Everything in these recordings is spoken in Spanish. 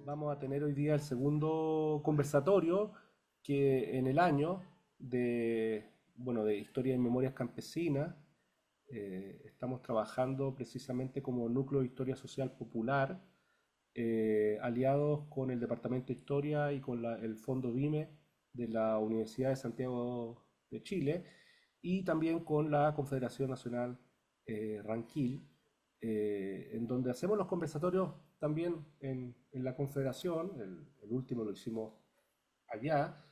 Vamos a tener hoy día el segundo conversatorio que en el año de, bueno, de Historia y Memorias Campesinas. Estamos trabajando precisamente como núcleo de historia social popular, aliados con el Departamento de Historia y con el Fondo BIME de la Universidad de Santiago de Chile, y también con la Confederación Nacional Ranquil, en donde hacemos los conversatorios también en la Confederación. El último lo hicimos allá,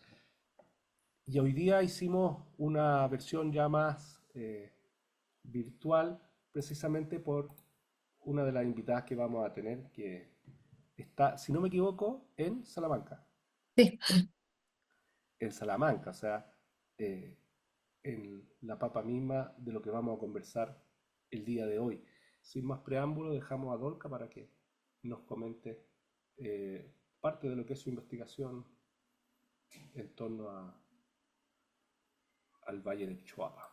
y hoy día hicimos una versión ya más virtual, precisamente por una de las invitadas que vamos a tener, que está, si no me equivoco, en Salamanca. Sí. En Salamanca, o sea, eh, en la papa misma de lo que vamos a conversar el día de hoy. Sin más preámbulo, dejamos a Dolca para que nos comente parte de lo que es su investigación en torno al Valle del Chuapa.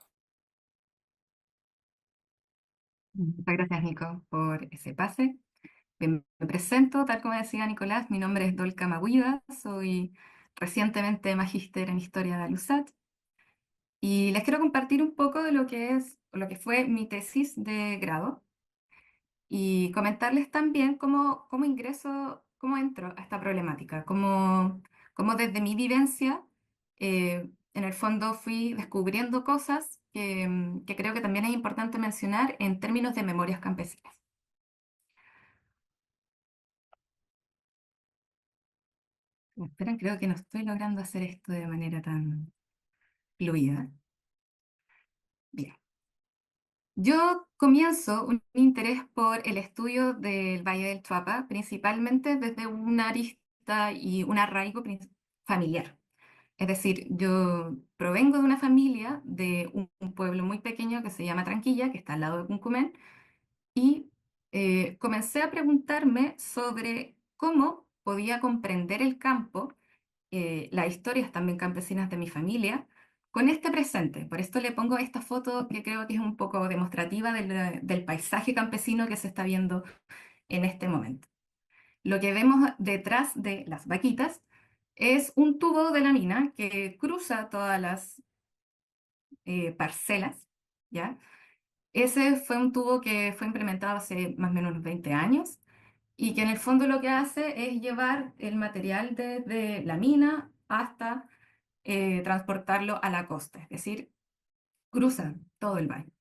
Muchas gracias, Nico, por ese pase. Bien, me presento, tal como decía Nicolás, mi nombre es Dolca Maguida, soy recientemente magíster en Historia de la USAT y les quiero compartir un poco de lo que es, o lo que fue mi tesis de grado y comentarles también cómo ingreso, cómo entro a esta problemática, cómo desde mi vivencia, en el fondo fui descubriendo cosas que creo que también es importante mencionar en términos de memorias campesinas. Esperen, creo que no estoy logrando hacer esto de manera tan fluida. Bien. Yo comienzo un interés por el estudio del Valle del Chuapa, principalmente desde una arista y un arraigo familiar. Es decir, yo provengo de una familia de un pueblo muy pequeño que se llama Tranquilla, que está al lado de Cuncumén, y comencé a preguntarme sobre cómo podía comprender el campo, las historias también campesinas de mi familia, con este presente. Por esto le pongo esta foto que creo que es un poco demostrativa del paisaje campesino que se está viendo en este momento. Lo que vemos detrás de las vaquitas es un tubo de la mina que cruza todas las parcelas, ¿ya? Ese fue un tubo que fue implementado hace más o menos unos 20 años y que en el fondo lo que hace es llevar el material desde la mina hasta transportarlo a la costa, es decir, cruzan todo el valle.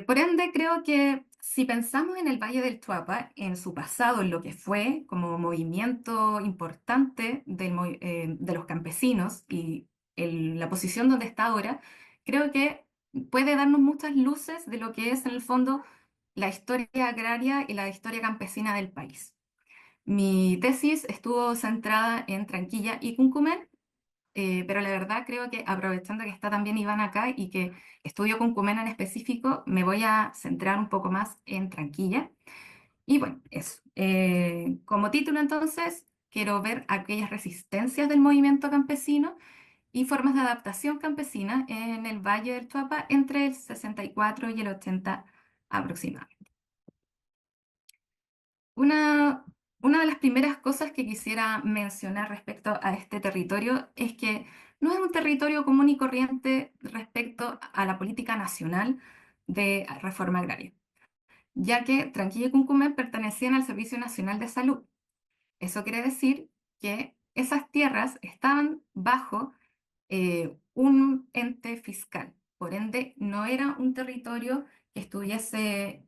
Por ende, creo que si pensamos en el Valle del Chuapa, en su pasado, en lo que fue como movimiento importante de los campesinos y la posición donde está ahora, creo que puede darnos muchas luces de lo que es en el fondo la historia agraria y la historia campesina del país. Mi tesis estuvo centrada en Tranquilla y Cuncumén, pero la verdad creo que aprovechando que está también Iván acá y que estudio con Cumena en específico, me voy a centrar un poco más en Tranquilla. Y bueno, eso. Como título entonces, quiero ver aquellas resistencias del movimiento campesino y formas de adaptación campesina en el Valle del Chuapa entre el 64 y el 80 aproximadamente. Una, una de las primeras cosas que quisiera mencionar respecto a este territorio es que no es un territorio común y corriente respecto a la política nacional de reforma agraria, ya que Tranquilla y Cuncumén pertenecían al Servicio Nacional de Salud. Eso quiere decir que esas tierras estaban bajo un ente fiscal. Por ende, no era un territorio que estuviese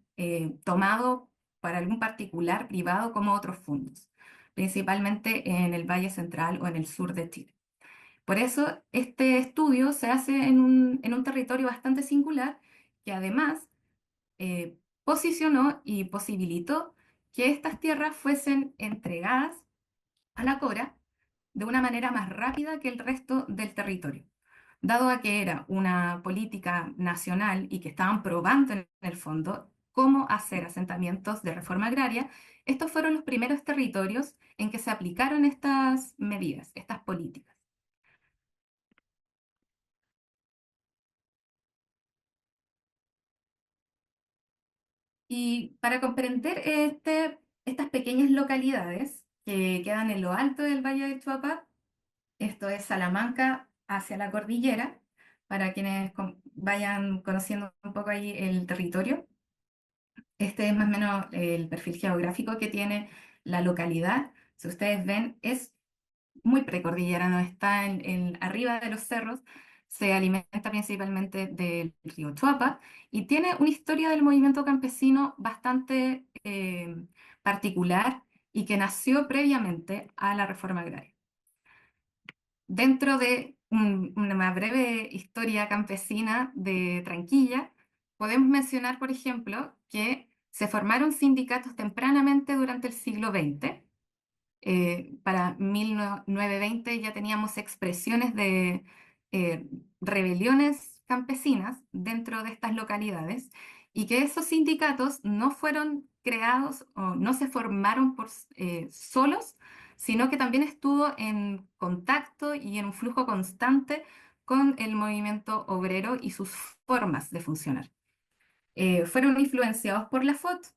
tomado para algún particular privado como otros fondos, principalmente en el Valle Central o en el sur de Chile. Por eso, este estudio se hace en un territorio bastante singular que además, eh, posicionó y posibilitó que estas tierras fuesen entregadas a la Cora de una manera más rápida que el resto del territorio. Dado a que era una política nacional y que estaban probando en el fondo cómo hacer asentamientos de reforma agraria, estos fueron los primeros territorios en que se aplicaron estas medidas, estas políticas. Y para comprender estas pequeñas localidades que quedan en lo alto del Valle del Chuapa, esto es Salamanca hacia la cordillera, para quienes vayan conociendo un poco ahí el territorio. Este es más o menos el perfil geográfico que tiene la localidad. Si ustedes ven, es muy precordillerano, está arriba de los cerros, se alimenta principalmente del río Chuapa y tiene una historia del movimiento campesino bastante particular y que nació previamente a la reforma agraria. Dentro de una breve historia campesina de Tranquilla, podemos mencionar, por ejemplo, que se formaron sindicatos tempranamente durante el siglo XX. Para 1920 ya teníamos expresiones de eh, rebeliones campesinas dentro de estas localidades y que esos sindicatos no fueron creados o no se formaron solos, sino que también estuvo en contacto y en un flujo constante con el movimiento obrero y sus formas de funcionar. Fueron influenciados por la FOT,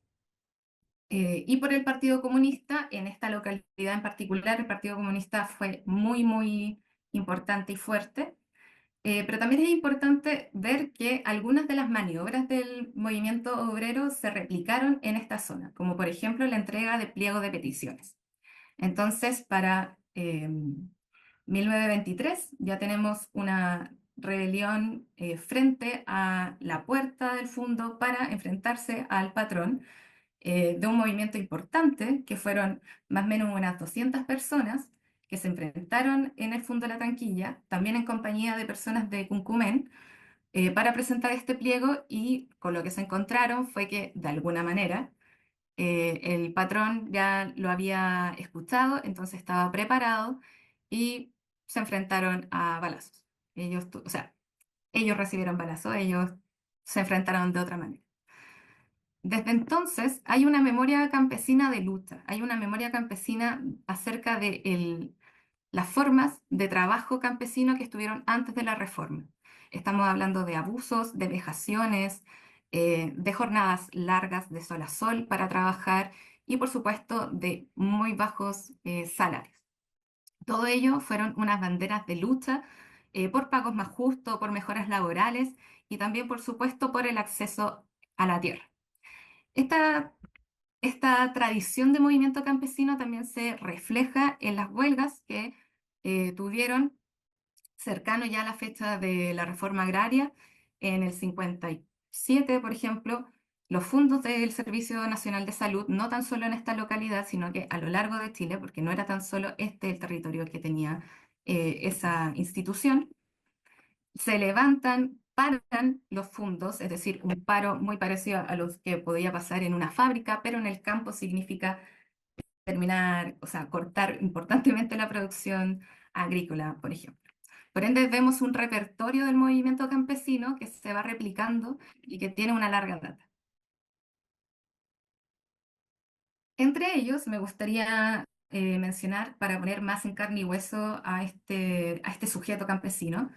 y por el Partido Comunista. En esta localidad en particular, el Partido Comunista fue muy, muy importante y fuerte. Pero también es importante ver que algunas de las maniobras del movimiento obrero se replicaron en esta zona, como por ejemplo la entrega de pliego de peticiones. Entonces, para 1923 ya tenemos una rebelión frente a la puerta del fundo para enfrentarse al patrón, de un movimiento importante, que fueron más o menos unas 200 personas que se enfrentaron en el Fundo de la Tranquilla, también en compañía de personas de Cuncumen, para presentar este pliego, y con lo que se encontraron fue que, de alguna manera, el patrón ya lo había escuchado, entonces estaba preparado y se enfrentaron a balazos. O sea, ellos recibieron balazos, ellos se enfrentaron de otra manera. Desde entonces hay una memoria campesina de lucha, hay una memoria campesina acerca de las formas de trabajo campesino que estuvieron antes de la reforma. Estamos hablando de abusos, de vejaciones, de jornadas largas de sol a sol para trabajar y por supuesto de muy bajos salarios. Todo ello fueron unas banderas de lucha por pagos más justos, por mejoras laborales y también por supuesto por el acceso a la tierra. Esta, esta tradición de movimiento campesino también se refleja en las huelgas que tuvieron cercano ya a la fecha de la reforma agraria. En el 57, por ejemplo, los fondos del Servicio Nacional de Salud, no tan solo en esta localidad, sino que a lo largo de Chile, porque no era tan solo este el territorio que tenía esa institución, se levantan, paran los fondos, es decir, un paro muy parecido a los que podía pasar en una fábrica, pero en el campo significa terminar, o sea, cortar importantemente la producción agrícola, por ejemplo. Por ende, vemos un repertorio del movimiento campesino que se va replicando y que tiene una larga data. Entre ellos, me gustaría mencionar, para poner más en carne y hueso a este sujeto campesino,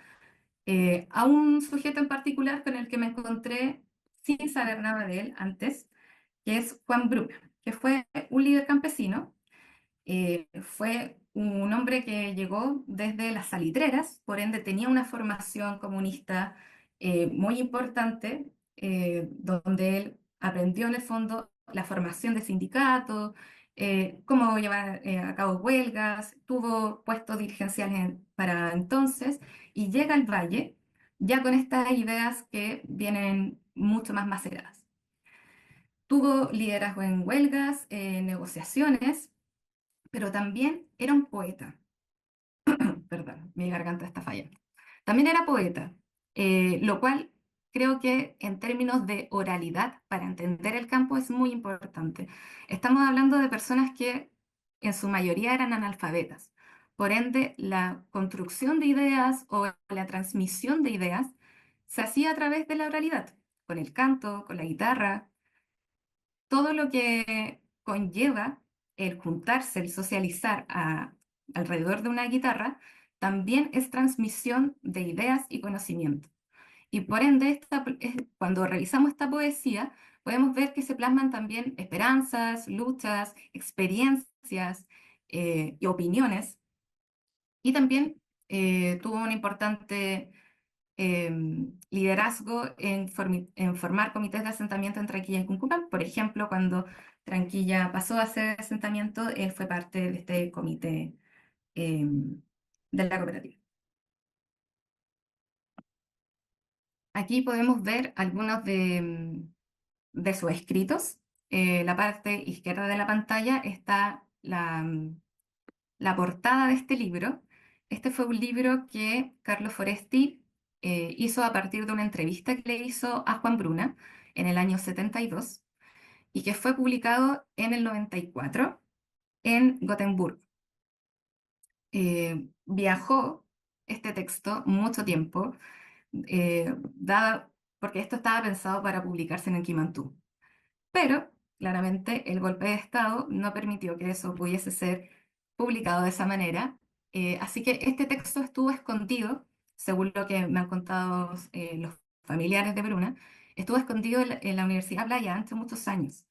a un sujeto en particular con el que me encontré sin saber nada de él antes, que es Juan Bruna, que fue un líder campesino. Fue un hombre que llegó desde las salitreras, por ende tenía una formación comunista muy importante, donde él aprendió en el fondo la formación de sindicatos, cómo llevar a cabo huelgas, tuvo puestos dirigenciales para entonces, y llega al Valle ya con estas ideas que vienen mucho más maceradas. Tuvo liderazgo en huelgas, negociaciones, pero también era un poeta. Perdón, mi garganta está fallando. También era poeta, lo cual creo que en términos de oralidad, para entender el campo, es muy importante. Estamos hablando de personas que en su mayoría eran analfabetas. Por ende, la construcción de ideas o la transmisión de ideas se hacía a través de la oralidad, con el canto, con la guitarra, todo lo que conlleva el juntarse, el socializar alrededor de una guitarra, también es transmisión de ideas y conocimiento. Y por ende, cuando revisamos esta poesía, podemos ver que se plasman también esperanzas, luchas, experiencias y opiniones. Y también tuvo un importante liderazgo en formar comités de asentamiento en Tranquilla y Cuncumbán. Por ejemplo, cuando Tranquilla pasó a ser asentamiento, él fue parte de este comité de la cooperativa. Aquí podemos ver algunos de sus escritos. La parte izquierda de la pantalla está la portada de este libro. Este fue un libro que Carlos Foresti hizo a partir de una entrevista que le hizo a Juan Bruna en el año 72 y que fue publicado en el 94 en Gotemburgo. Viajó este texto mucho tiempo, porque esto estaba pensado para publicarse en el Quimantú. Pero claramente el golpe de Estado no permitió que eso pudiese ser publicado de esa manera. Así que este texto estuvo escondido, según lo que me han contado los familiares de Bruna, estuvo escondido en la Universidad Playa durante muchos años,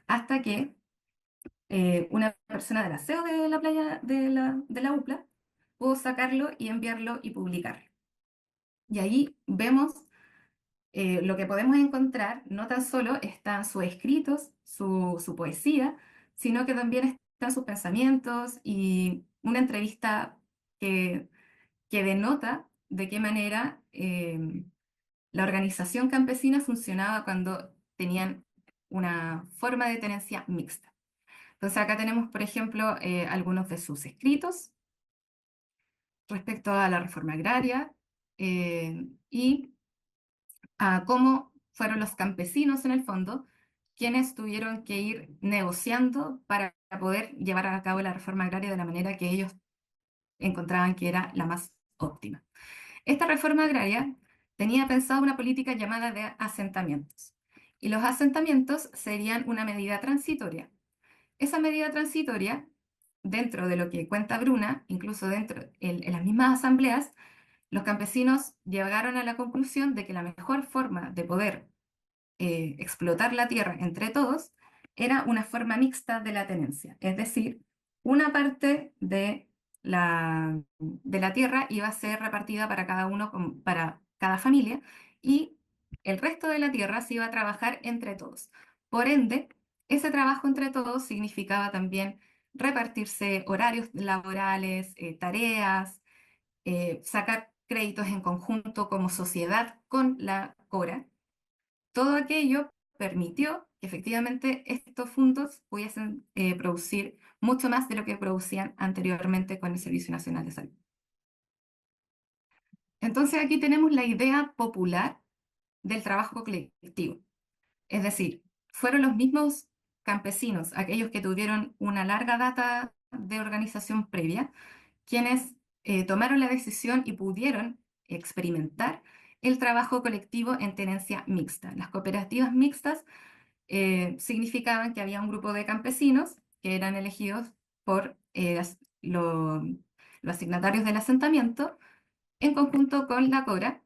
hasta que una persona del aseo de la playa de la UPLA pudo sacarlo y enviarlo y publicarlo. Y ahí vemos lo que podemos encontrar. No tan solo están sus escritos, su poesía, sino que también están sus pensamientos y una entrevista que, que denota de qué manera la organización campesina funcionaba cuando tenían una forma de tenencia mixta. Entonces acá tenemos, por ejemplo, algunos de sus escritos respecto a la reforma agraria y a cómo fueron los campesinos en el fondo quienes tuvieron que ir negociando para poder llevar a cabo la reforma agraria de la manera que ellos encontraban que era la más óptima. Esta reforma agraria tenía pensado una política llamada de asentamientos, y los asentamientos serían una medida transitoria. Esa medida transitoria, dentro de lo que cuenta Bruna, incluso dentro en las mismas asambleas, los campesinos llegaron a la conclusión de que la mejor forma de poder explotar la tierra entre todos era una forma mixta de la tenencia, es decir, una parte de la tierra iba a ser repartida para cada uno, para cada familia, y el resto de la tierra se iba a trabajar entre todos. Por ende, ese trabajo entre todos significaba también repartirse horarios laborales, tareas, sacar créditos en conjunto como sociedad con la CORA. Todo aquello permitió que efectivamente estos fondos pudiesen producir mucho más de lo que producían anteriormente con el Servicio Nacional de Salud. Entonces aquí tenemos la idea popular del trabajo colectivo. Es decir, fueron los mismos campesinos, aquellos que tuvieron una larga data de organización previa, quienes tomaron la decisión y pudieron experimentar el trabajo colectivo en tenencia mixta. Las cooperativas mixtas significaban que había un grupo de campesinos que eran elegidos por los asignatarios del asentamiento en conjunto con la CORA,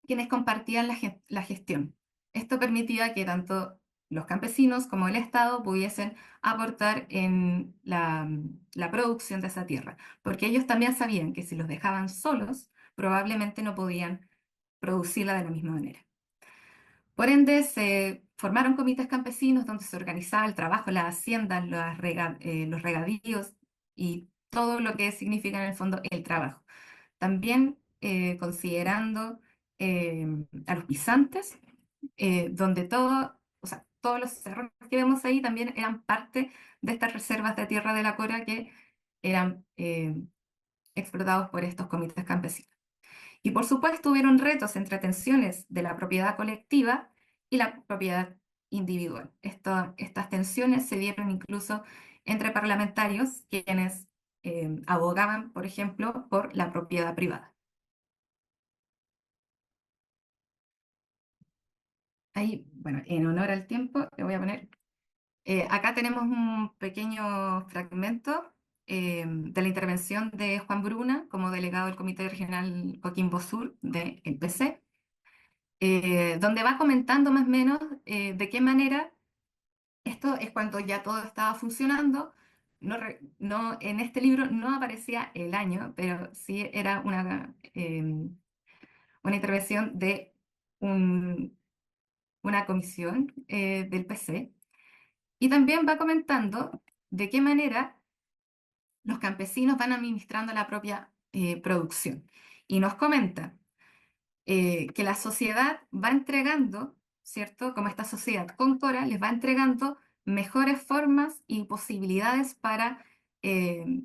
quienes compartían la gestión. Esto permitía que tanto los campesinos como el Estado pudiesen aportar en la producción de esa tierra, porque ellos también sabían que si los dejaban solos, probablemente no podían producirla de la misma manera. Por ende, se formaron comités campesinos donde se organizaba el trabajo, las haciendas, los regadíos y todo lo que significa en el fondo el trabajo. También considerando a los pisantes, donde o sea, todos los cerros que vemos ahí también eran parte de estas reservas de tierra de la Cora que eran explotados por estos comités campesinos. Y por supuesto hubieron retos entre tensiones de la propiedad colectiva y la propiedad individual. Estas tensiones se dieron incluso entre parlamentarios quienes abogaban, por ejemplo, por la propiedad privada. Ahí, bueno, en honor al tiempo, le voy a poner. Acá tenemos un pequeño fragmento de la intervención de Juan Bruna como delegado del Comité Regional Coquimbo Sur del PC, donde va comentando más o menos de qué manera esto es cuando ya todo estaba funcionando. No, en este libro no aparecía el año, pero sí era una intervención de una comisión del PC. Y también va comentando de qué manera los campesinos van administrando la propia producción. Y nos comenta que la sociedad va entregando, ¿cierto? Como esta sociedad concora, les va entregando mejores formas y posibilidades para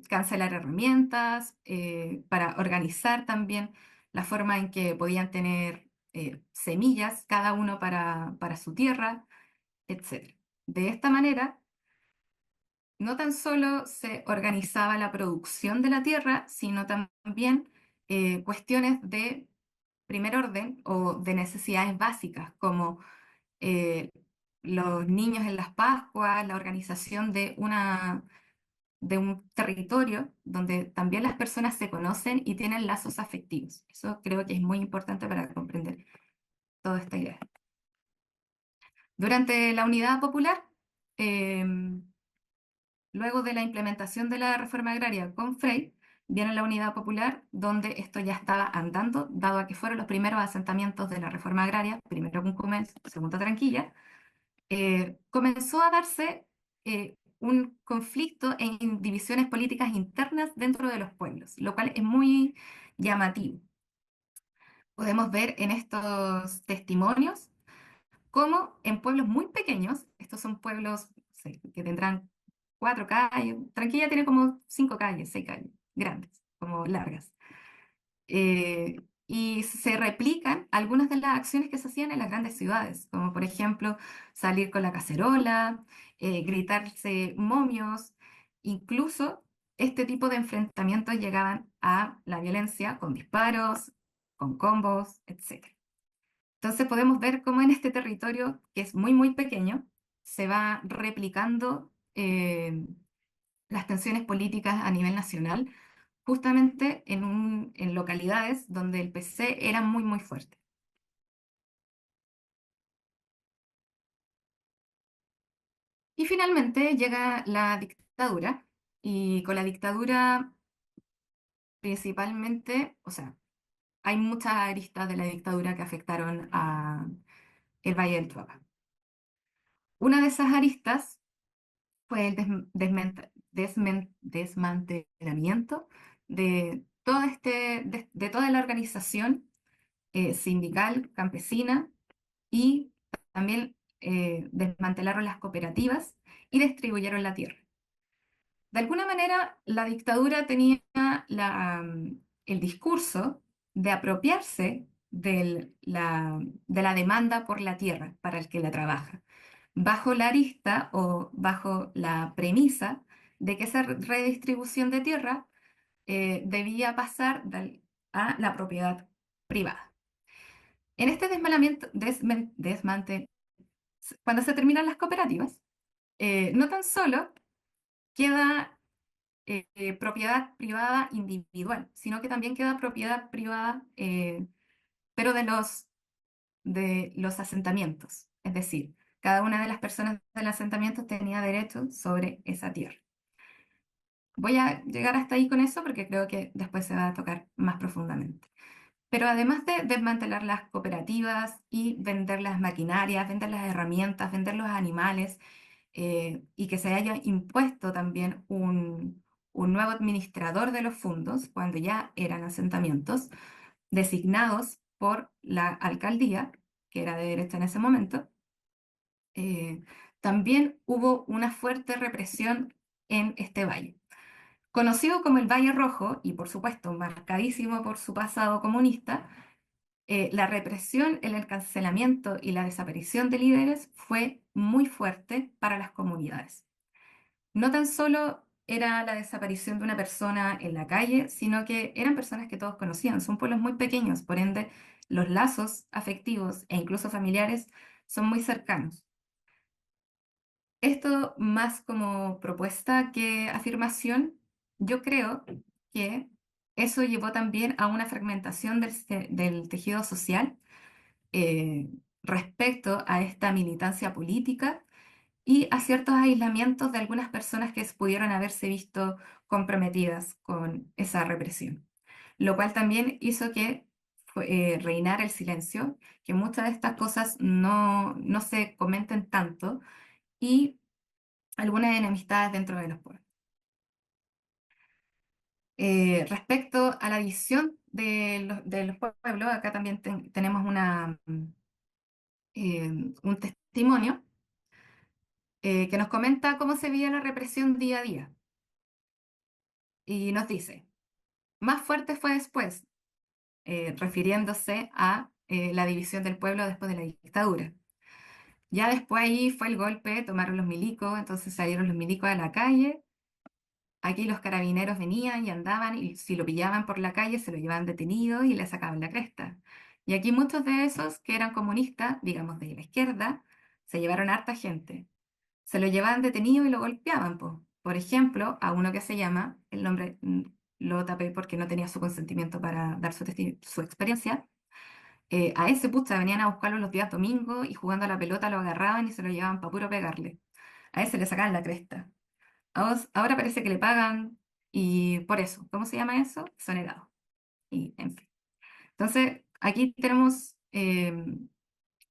cancelar herramientas, para organizar también la forma en que podían tener semillas, cada uno para su tierra, etc. De esta manera, no tan solo se organizaba la producción de la tierra, sino también cuestiones de primer orden o de necesidades básicas, como eh, los niños en las Pascuas, la organización de un territorio donde también las personas se conocen y tienen lazos afectivos. Eso creo que es muy importante para comprender toda esta idea. Durante la Unidad Popular, luego de la implementación de la reforma agraria con Frey, viene la Unidad Popular, donde esto ya estaba andando, dado a que fueron los primeros asentamientos de la reforma agraria, primero Cuncumen, segundo Tranquilla, comenzó a darse un conflicto en divisiones políticas internas dentro de los pueblos, lo cual es muy llamativo. Podemos ver en estos testimonios cómo en pueblos muy pequeños, estos son pueblos que tendrán 4 calles, Tranquilla tiene como 5 calles, 6 calles, grandes, como largas. Y se replican algunas de las acciones que se hacían en las grandes ciudades, como por ejemplo salir con la cacerola, gritarse momios, incluso este tipo de enfrentamientos llegaban a la violencia con disparos, con combos, etc. Entonces podemos ver cómo en este territorio, que es muy, muy pequeño, se va replicando las tensiones políticas a nivel nacional, justamente en localidades donde el PC era muy, muy fuerte. Y finalmente llega la dictadura, y con la dictadura principalmente, o sea, hay muchas aristas de la dictadura que afectaron a el Valle del Chuapa. Una de esas aristas fue el desmantelamiento de, de toda la organización sindical, campesina, y también desmantelaron las cooperativas y distribuyeron la tierra. De alguna manera, la dictadura tenía el discurso de apropiarse de la demanda por la tierra para el que la trabaja, bajo la arista o bajo la premisa de que esa redistribución de tierra debía pasar a la propiedad privada. En este cuando se terminan las cooperativas, no tan solo queda propiedad privada individual, sino que también queda propiedad privada, pero de los asentamientos. Es decir, cada una de las personas del asentamiento tenía derecho sobre esa tierra. Voy a llegar hasta ahí con eso porque creo que después se va a tocar más profundamente. Pero además de desmantelar las cooperativas y vender las maquinarias, vender las herramientas, vender los animales, y que se haya impuesto también un nuevo administrador de los fondos cuando ya eran asentamientos, designados por la alcaldía, que era de derecha en ese momento, también hubo una fuerte represión en este valle. Conocido como el Valle Rojo y por supuesto marcadísimo por su pasado comunista, la represión, el encarcelamiento y la desaparición de líderes fue muy fuerte para las comunidades. No tan solo era la desaparición de una persona en la calle, sino que eran personas que todos conocían. Son pueblos muy pequeños, por ende, los lazos afectivos e incluso familiares son muy cercanos. Esto más como propuesta que afirmación, yo creo que eso llevó también a una fragmentación del tejido social eh, respecto a esta militancia política y a ciertos aislamientos de algunas personas que pudieron haberse visto comprometidas con esa represión, lo cual también hizo que reinara el silencio, que muchas de estas cosas no se comenten tanto y algunas enemistades dentro de los pueblos. Respecto a la visión de los pueblos, acá también tenemos un testimonio que nos comenta cómo se veía la represión día a día. Y nos dice, más fuerte fue después, refiriéndose a la división del pueblo después de la dictadura. Ya después ahí fue el golpe, tomaron los milicos, entonces salieron los milicos a la calle. Aquí los carabineros venían y andaban y si lo pillaban por la calle se lo llevaban detenido y le sacaban la cresta. Y aquí muchos de esos que eran comunistas, digamos de la izquierda, se llevaron a harta gente. Se lo llevaban detenido y lo golpeaban, po. Por ejemplo, a uno que se llama, el nombre lo tapé porque no tenía su consentimiento para dar su experiencia, a ese pucha venían a buscarlo los días domingos y jugando a la pelota lo agarraban y se lo llevaban para puro pegarle. A ese le sacaban la cresta. Ahora parece que le pagan y por eso, ¿cómo se llama eso? Exonerado. Y en fin. Entonces, aquí tenemos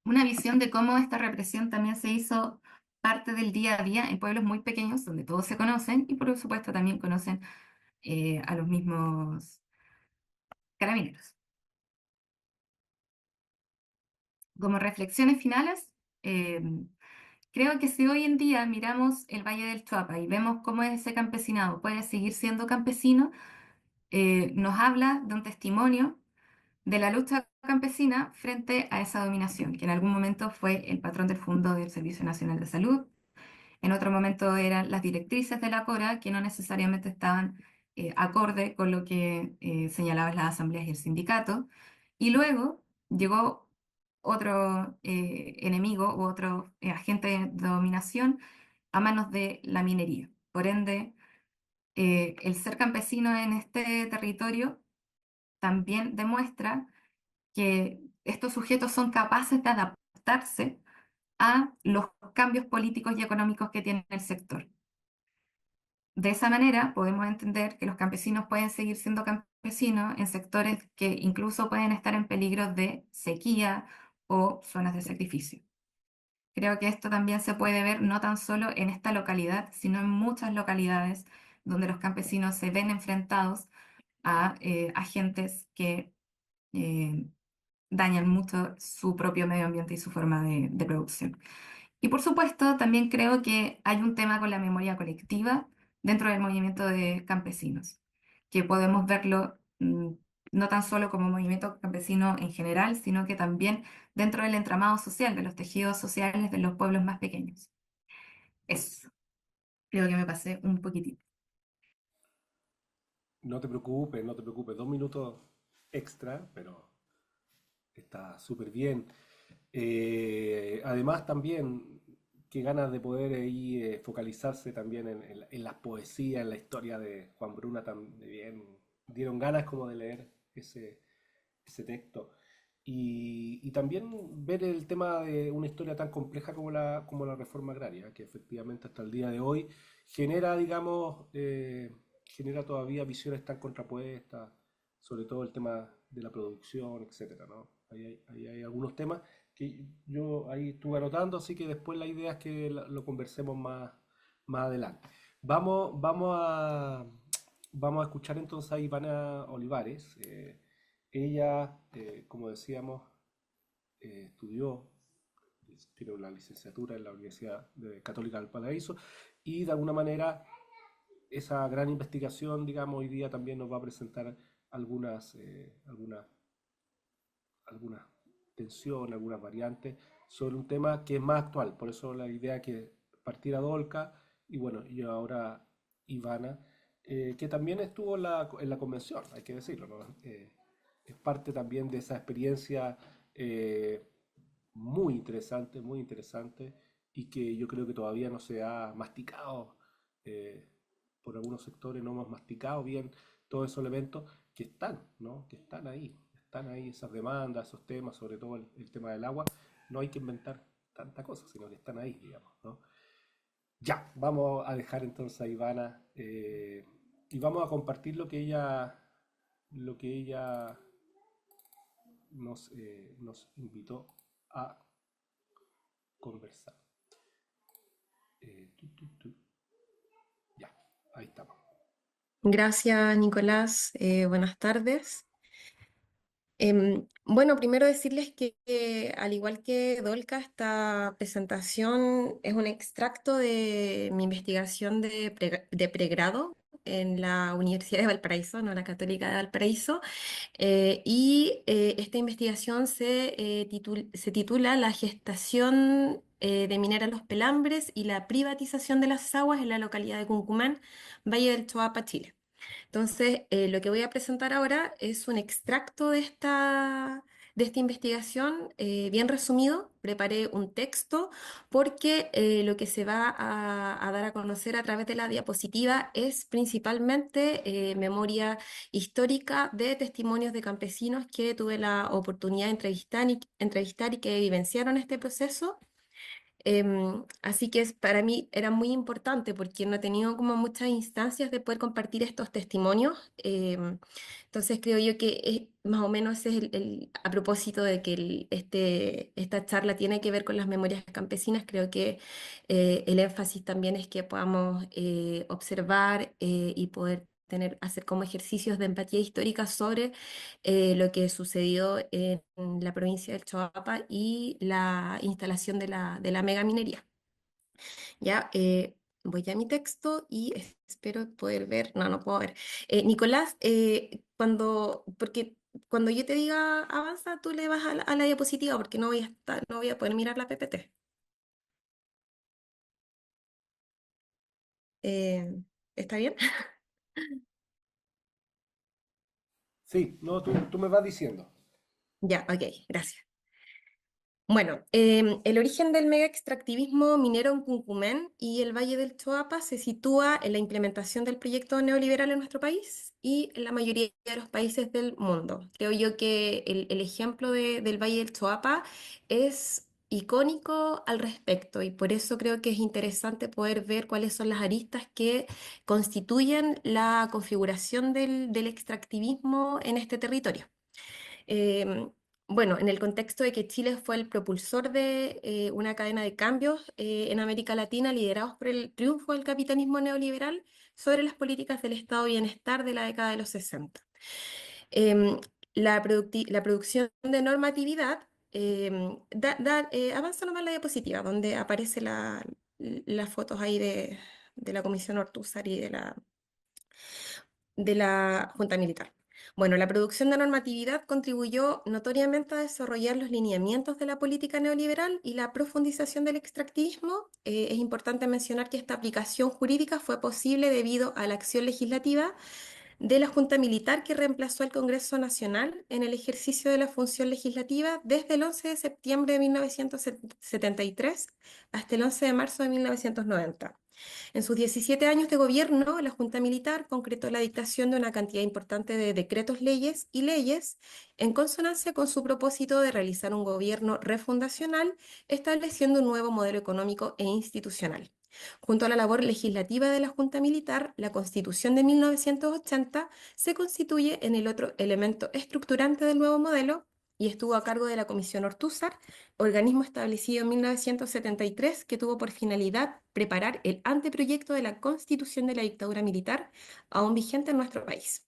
una visión de cómo esta represión también se hizo parte del día a día en pueblos muy pequeños donde todos se conocen y por supuesto también conocen a los mismos carabineros. Como reflexiones finales, eh, creo que si hoy en día miramos el Valle del Chuapa y vemos cómo ese campesinado puede seguir siendo campesino, nos habla de un testimonio de la lucha campesina frente a esa dominación, que en algún momento fue el patrón del Fondo del Servicio Nacional de Salud, en otro momento eran las directrices de la CORA, que no necesariamente estaban acorde con lo que señalaban las asambleas y el sindicato, y luego llegó otro enemigo u otro agente de dominación a manos de la minería. Por ende, el ser campesino en este territorio también demuestra que estos sujetos son capaces de adaptarse a los cambios políticos y económicos que tiene el sector. De esa manera podemos entender que los campesinos pueden seguir siendo campesinos en sectores que incluso pueden estar en peligro de sequía o zonas de sacrificio. Creo que esto también se puede ver no tan solo en esta localidad, sino en muchas localidades donde los campesinos se ven enfrentados a agentes que eh, dañan mucho su propio medio ambiente y su forma de producción. Y por supuesto, también creo que hay un tema con la memoria colectiva dentro del movimiento de campesinos, que podemos verlo no tan solo como movimiento campesino en general, sino que también dentro del entramado social, de los tejidos sociales de los pueblos más pequeños. Eso, creo que me pasé un poquitito. No te preocupes, no te preocupes. 2 minutos extra, pero está súper bien. Además también, qué ganas de poder ahí focalizarse también en las poesías, en la historia de Juan Bruna también. Dieron ganas como de leer ese texto. Y también ver el tema de una historia tan compleja como la reforma agraria, que efectivamente hasta el día de hoy genera, digamos, genera todavía visiones tan contrapuestas, sobre todo el tema de la producción, etcétera, ¿no? Ahí hay algunos temas que yo ahí estuve anotando, así que después la idea es que lo conversemos más adelante. Vamos, vamos a, vamos a escuchar entonces a Ivana Olivares. Ella, como decíamos, estudió, tiene una licenciatura en la Universidad Católica del Paraíso y de alguna manera esa gran investigación, digamos, hoy día también nos va a presentar algunas tensiones, algunas variantes sobre un tema que es más actual. Por eso la idea que partiera Dolca y bueno, y ahora Ivana, que también estuvo en la convención, hay que decirlo, ¿no? Es parte también de esa experiencia eh, muy interesante, y que yo creo que todavía no se ha masticado eh, por algunos sectores, no hemos masticado bien todos esos elementos que están, ¿no? Que están ahí esas demandas, esos temas, sobre todo el tema del agua. No hay que inventar tanta cosa, sino que están ahí, digamos, ¿no? Ya, vamos a dejar entonces a Ivana y vamos a compartir lo que ella nos invitó a conversar. Tu. Ya, ahí estamos. Gracias, Nicolás. Buenas tardes. Bueno, primero decirles que, al igual que Dolca, esta presentación es un extracto de mi investigación de pregrado en la Universidad de Valparaíso, no la Católica de Valparaíso. Esta investigación se titula La gestación de Minera Los Pelambres y la privatización de las aguas en la localidad de Cuncumán, Valle del Choapa, Chile. Entonces, lo que voy a presentar ahora es un extracto de esta investigación, bien resumido. Preparé un texto porque lo que se va a dar a conocer a través de la diapositiva es principalmente memoria histórica de testimonios de campesinos que tuve la oportunidad de entrevistar y que vivenciaron este proceso. Así que para mí era muy importante porque no he tenido como muchas instancias de poder compartir estos testimonios. Entonces creo yo que más o menos ese es a propósito de que esta charla tiene que ver con las memorias campesinas. Creo que el énfasis también es que podamos observar y poder hacer como ejercicios de empatía histórica sobre lo que sucedió en la provincia del Choapa y la instalación de la megaminería. Ya, voy a mi texto y espero poder ver, no, no puedo ver. Nicolás, porque cuando yo te diga avanza, tú le vas a la diapositiva porque no voy a poder mirar la PPT. Eh, ¿Está bien? Sí, no, tú me vas diciendo. Ya, ok, gracias. Bueno, el origen del mega extractivismo minero en Cuncumén y el Valle del Choapa se sitúa en la implementación del proyecto neoliberal en nuestro país y en la mayoría de los países del mundo. Creo yo que el ejemplo del Valle del Choapa es icónico al respecto, y por eso creo que es interesante poder ver cuáles son las aristas que constituyen la configuración del extractivismo en este territorio. Em, bueno, en el contexto de que Chile fue el propulsor de una cadena de cambios en América Latina liderados por el triunfo del capitalismo neoliberal sobre las políticas del estado de bienestar de la década de los 60. Em, la producción de normatividad, avanza nomás la diapositiva, donde aparece las fotos ahí de la Comisión Ortúzar y de la Junta Militar. Bueno, la producción de normatividad contribuyó notoriamente a desarrollar los lineamientos de la política neoliberal y la profundización del extractivismo. Es importante mencionar que esta aplicación jurídica fue posible debido a la acción legislativa de la Junta Militar, que reemplazó al Congreso Nacional en el ejercicio de la función legislativa desde el 11 de septiembre de 1973 hasta el 11 de marzo de 1990. En sus 17 años de gobierno, la Junta Militar concretó la dictación de una cantidad importante de decretos leyes y leyes en consonancia con su propósito de realizar un gobierno refundacional, estableciendo un nuevo modelo económico e institucional. Junto a la labor legislativa de la Junta Militar, la Constitución de 1980 se constituye en el otro elemento estructurante del nuevo modelo y estuvo a cargo de la Comisión Ortúzar, organismo establecido en 1973 que tuvo por finalidad preparar el anteproyecto de la Constitución de la dictadura militar aún vigente en nuestro país.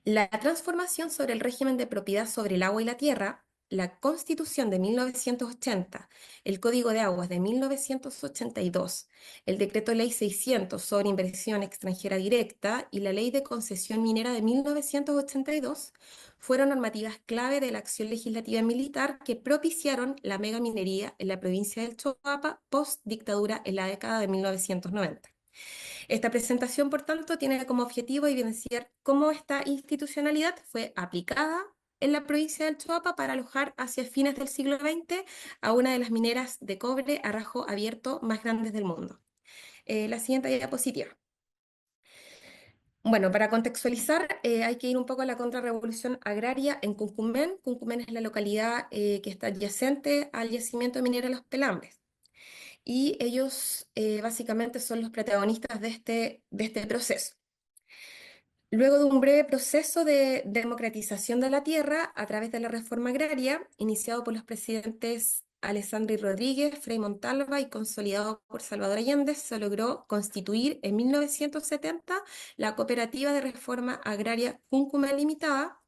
La transformación sobre el régimen de propiedad sobre el agua y la tierra la Constitución de 1980, el Código de Aguas de 1982, el Decreto Ley 600 sobre inversión extranjera directa y la Ley de Concesión Minera de 1982 fueron normativas clave de la acción legislativa militar que propiciaron la megaminería en la provincia del Choapa post dictadura en la década de 1990. Esta presentación, por tanto, tiene como objetivo evidenciar cómo esta institucionalidad fue aplicada en la provincia del Choapa para alojar hacia fines del siglo XX a una de las mineras de cobre a rajo abierto más grandes del mundo. La siguiente diapositiva. Bueno, para contextualizar, hay que ir un poco a la contrarrevolución agraria en Cuncumén. Cuncumén es la localidad que está adyacente al yacimiento minero Los Pelambres. Y ellos básicamente son los protagonistas de este proceso. Luego de un breve proceso de democratización de la tierra a través de la reforma agraria, iniciado por los presidentes Alessandri Rodríguez, Frei Montalva y consolidado por Salvador Allende, se logró constituir en 1970 la Cooperativa de Reforma Agraria Cuncumén Limitada,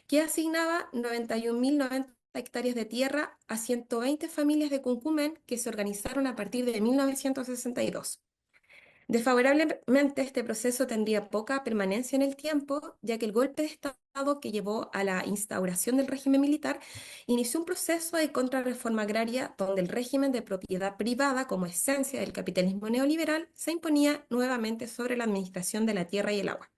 que asignaba 91.090 hectáreas de tierra a 120 familias de Cuncumén que se organizaron a partir de 1962. Desfavorablemente, este proceso tendría poca permanencia en el tiempo, ya que el golpe de Estado que llevó a la instauración del régimen militar inició un proceso de contrarreforma agraria donde el régimen de propiedad privada, como esencia del capitalismo neoliberal, se imponía nuevamente sobre la administración de la tierra y el agua.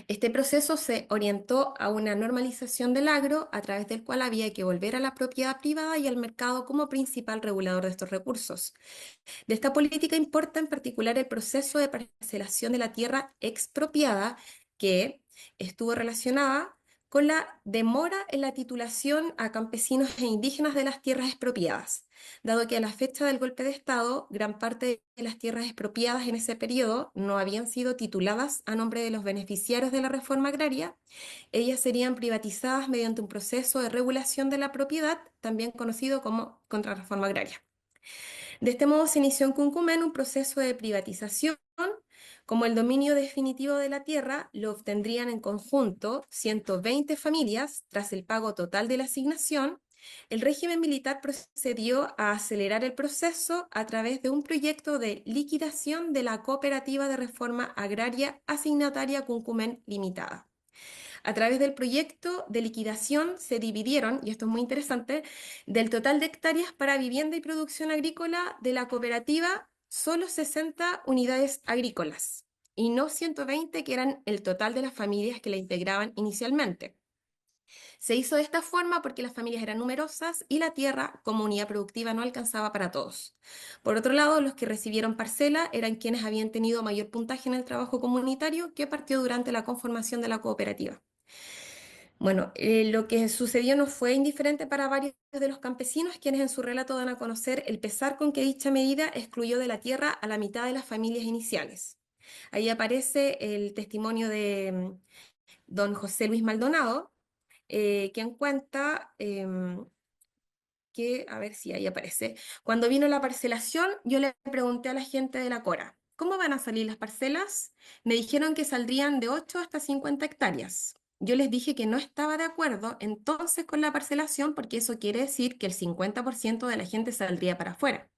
Este proceso se orientó a una normalización del agro, a través del cual había que volver a la propiedad privada y al mercado como principal regulador de estos recursos. De esta política importa en particular el proceso de parcelación de la tierra expropiada, que estuvo relacionada con la demora en la titulación a campesinos e indígenas de las tierras expropiadas, dado que a la fecha del golpe de Estado, gran parte de las tierras expropiadas en ese periodo no habían sido tituladas a nombre de los beneficiarios de la reforma agraria. Ellas serían privatizadas mediante un proceso de regulación de la propiedad, también conocido como contrarreforma agraria. De este modo se inició en Cuncumén un proceso de privatización. Como el dominio definitivo de la tierra lo obtendrían en conjunto 120 familias tras el pago total de la asignación, el régimen militar procedió a acelerar el proceso a través de un proyecto de liquidación de la Cooperativa de Reforma Agraria Asignataria Cuncumén Limitada. A través del proyecto de liquidación se dividieron, y esto es muy interesante, del total de hectáreas para vivienda y producción agrícola de la cooperativa, solo 60 unidades agrícolas, y no 120 que eran el total de las familias que la integraban inicialmente. Se hizo de esta forma porque las familias eran numerosas y la tierra como unidad productiva no alcanzaba para todos. Por otro lado, los que recibieron parcela eran quienes habían tenido mayor puntaje en el trabajo comunitario que partió durante la conformación de la cooperativa. Bueno, lo que sucedió no fue indiferente para varios de los campesinos, quienes en su relato dan a conocer el pesar con que dicha medida excluyó de la tierra a la mitad de las familias iniciales. Ahí aparece el testimonio de don José Luis Maldonado, quien cuenta que, a ver si ahí aparece, cuando vino la parcelación, yo le pregunté a la gente de la Cora, ¿cómo van a salir las parcelas? Me dijeron que saldrían de 8 hasta 50 hectáreas. Yo les dije que no estaba de acuerdo entonces con la parcelación porque eso quiere decir que el 50% de la gente saldría para afuera.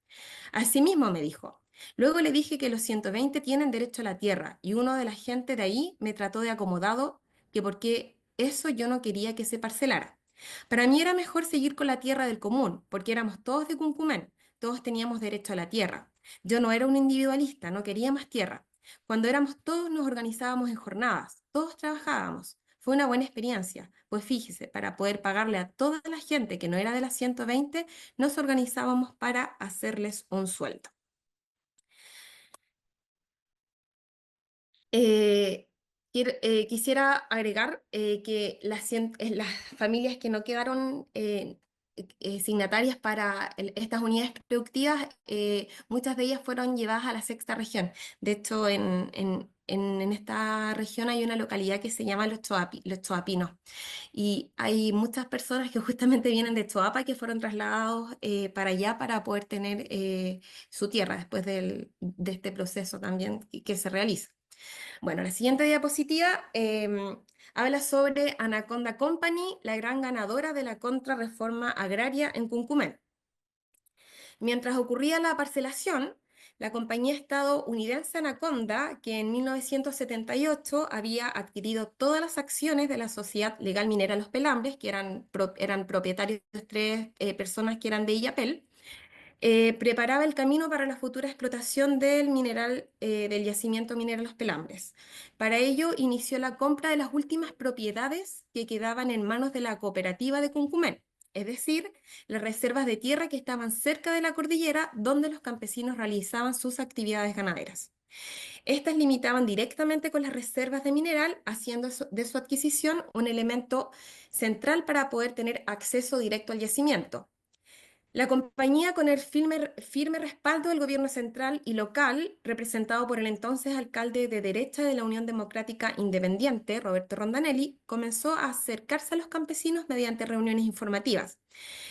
Asimismo me dijo. Luego le dije que los 120 tienen derecho a la tierra y uno de la gente de ahí me trató de acomodado que porque eso yo no quería que se parcelara. Para mí era mejor seguir con la tierra del común, porque éramos todos de Cuncumén, todos teníamos derecho a la tierra. Yo no era un individualista, no quería más tierra. Cuando éramos todos nos organizábamos en jornadas, todos trabajábamos. Fue una buena experiencia, pues fíjese, para poder pagarle a toda la gente que no era de las 120, nos organizábamos para hacerles un sueldo. Eh, Quisiera agregar que las familias que no quedaron signatarias para estas unidades productivas, muchas de ellas fueron llevadas a la sexta región. De hecho, en esta región hay una localidad que se llama Los Choapinos. Y hay muchas personas que justamente vienen de Choapa que fueron trasladados para allá para poder tener su tierra después de este proceso también que se realiza. Bueno, la siguiente diapositiva habla sobre Anaconda Company, la gran ganadora de la contrarreforma agraria en Cuncumén. Mientras ocurría la parcelación, la compañía estadounidense Anaconda, que en 1978 había adquirido todas las acciones de la Sociedad Legal Minera Los Pelambres, que eran propietarios de tres personas que eran de Illapel, preparaba el camino para la futura explotación del mineral, del yacimiento minero Los Pelambres. Para ello, inició la compra de las últimas propiedades que quedaban en manos de la cooperativa de Cuncumén, es decir, las reservas de tierra que estaban cerca de la cordillera donde los campesinos realizaban sus actividades ganaderas. Estas limitaban directamente con las reservas de mineral, haciendo de su adquisición un elemento central para poder tener acceso directo al yacimiento. La compañía, con el firme respaldo del gobierno central y local, representado por el entonces alcalde de derecha de la Unión Democrática Independiente, Roberto Rondanelli, comenzó a acercarse a los campesinos mediante reuniones informativas.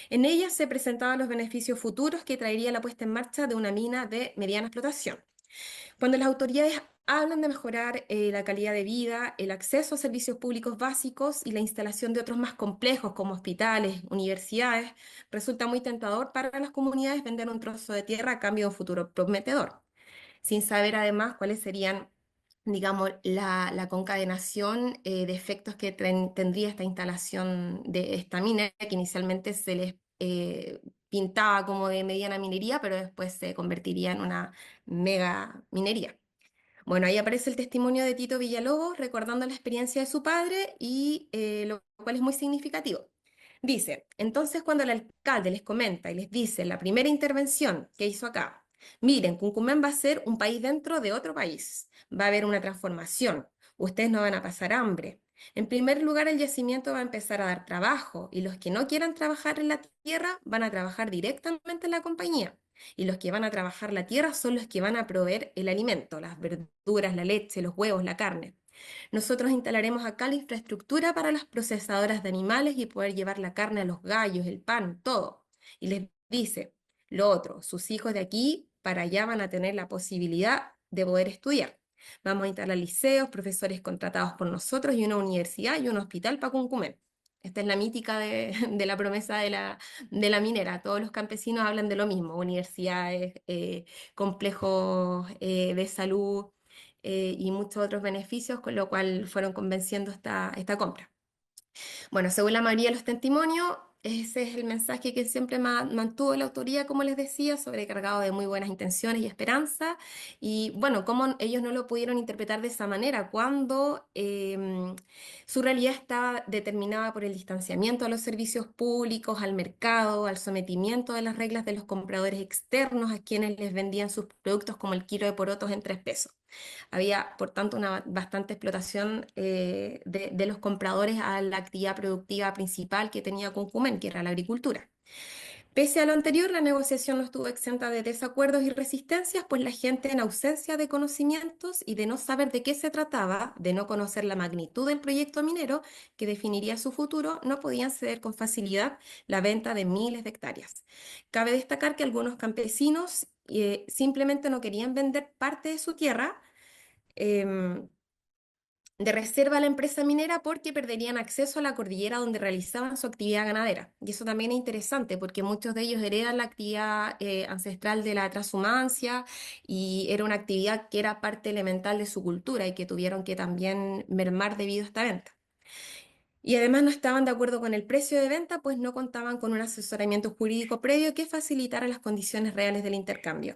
En ellas se presentaban los beneficios futuros que traería la puesta en marcha de una mina de mediana explotación. Cuando las autoridades hablan de mejorar la calidad de vida, el acceso a servicios públicos básicos y la instalación de otros más complejos como hospitales, universidades, resulta muy tentador para las comunidades vender un trozo de tierra a cambio de un futuro prometedor, sin saber además cuáles serían, digamos, la concadenación de efectos que tendría esta instalación de esta mina, que inicialmente se les pintaba como de mediana minería, pero después se convertiría en una mega minería. Bueno, ahí aparece el testimonio de Tito Villalobos recordando la experiencia de su padre y lo cual es muy significativo. Dice, entonces cuando el alcalde les comenta y les dice la primera intervención que hizo acá, miren, Cuncumén va a ser un país dentro de otro país, va a haber una transformación, ustedes no van a pasar hambre. En primer lugar, el yacimiento va a empezar a dar trabajo y los que no quieran trabajar en la tierra van a trabajar directamente en la compañía. Y los que van a trabajar la tierra son los que van a proveer el alimento, las verduras, la leche, los huevos, la carne. Nosotros instalaremos acá la infraestructura para las procesadoras de animales y poder llevar la carne a los gallos, el pan, todo. Y les dice, lo otro, sus hijos de aquí para allá van a tener la posibilidad de poder estudiar. Vamos a instalar liceos, profesores contratados por nosotros y una universidad y un hospital para Cuncumén. Esta es la mítica de la promesa de la minera. Todos los campesinos hablan de lo mismo, universidades, complejos de salud y muchos otros beneficios, con lo cual fueron convenciendo esta compra. Bueno, según la mayoría de los testimonios, ese es el mensaje que siempre mantuvo la autoría, como les decía, sobrecargado de muy buenas intenciones y esperanza. Y bueno, cómo ellos no lo pudieron interpretar de esa manera cuando su realidad estaba determinada por el distanciamiento a los servicios públicos, al mercado, al sometimiento de las reglas de los compradores externos a quienes les vendían sus productos como el kilo de porotos en 3 pesos. Había, por tanto, una bastante explotación de los compradores a la actividad productiva principal que tenía Cuncumén, que era la agricultura. Pese a lo anterior, la negociación no estuvo exenta de desacuerdos y resistencias, pues la gente, en ausencia de conocimientos y de no saber de qué se trataba, de no conocer la magnitud del proyecto minero que definiría su futuro, no podían ceder con facilidad la venta de miles de hectáreas. Cabe destacar que algunos campesinos simplemente no querían vender parte de su tierra em, de reserva a la empresa minera porque perderían acceso a la cordillera donde realizaban su actividad ganadera. Y eso también es interesante porque muchos de ellos heredan la actividad ancestral de la transhumancia y era una actividad que era parte elemental de su cultura y que tuvieron que también mermar debido a esta venta. Y además no estaban de acuerdo con el precio de venta, pues no contaban con un asesoramiento jurídico previo que facilitara las condiciones reales del intercambio.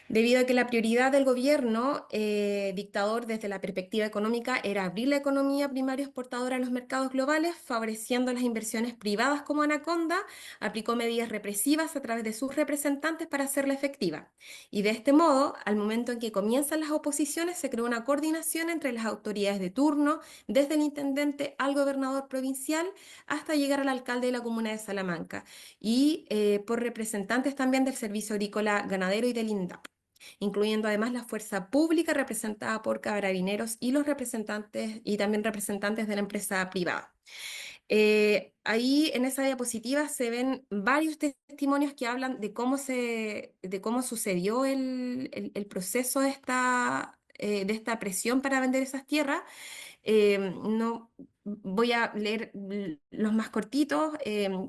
Debido a que la prioridad del gobierno dictador desde la perspectiva económica era abrir la economía primaria exportadora a los mercados globales, favoreciendo las inversiones privadas como Anaconda, aplicó medidas represivas a través de sus representantes para hacerla efectiva. Y de este modo, al momento en que comienzan las oposiciones, se creó una coordinación entre las autoridades de turno, desde el intendente al gobernador provincial, hasta llegar al alcalde de la comuna de Salamanca, y por representantes también del Servicio Agrícola Ganadero y del INDAP, incluyendo además la fuerza pública representada por carabineros y los representantes y también representantes de la empresa privada. Ahí en esa diapositiva se ven varios testimonios que hablan de cómo sucedió el proceso de de esta presión para vender esas tierras. No voy a leer los más cortitos.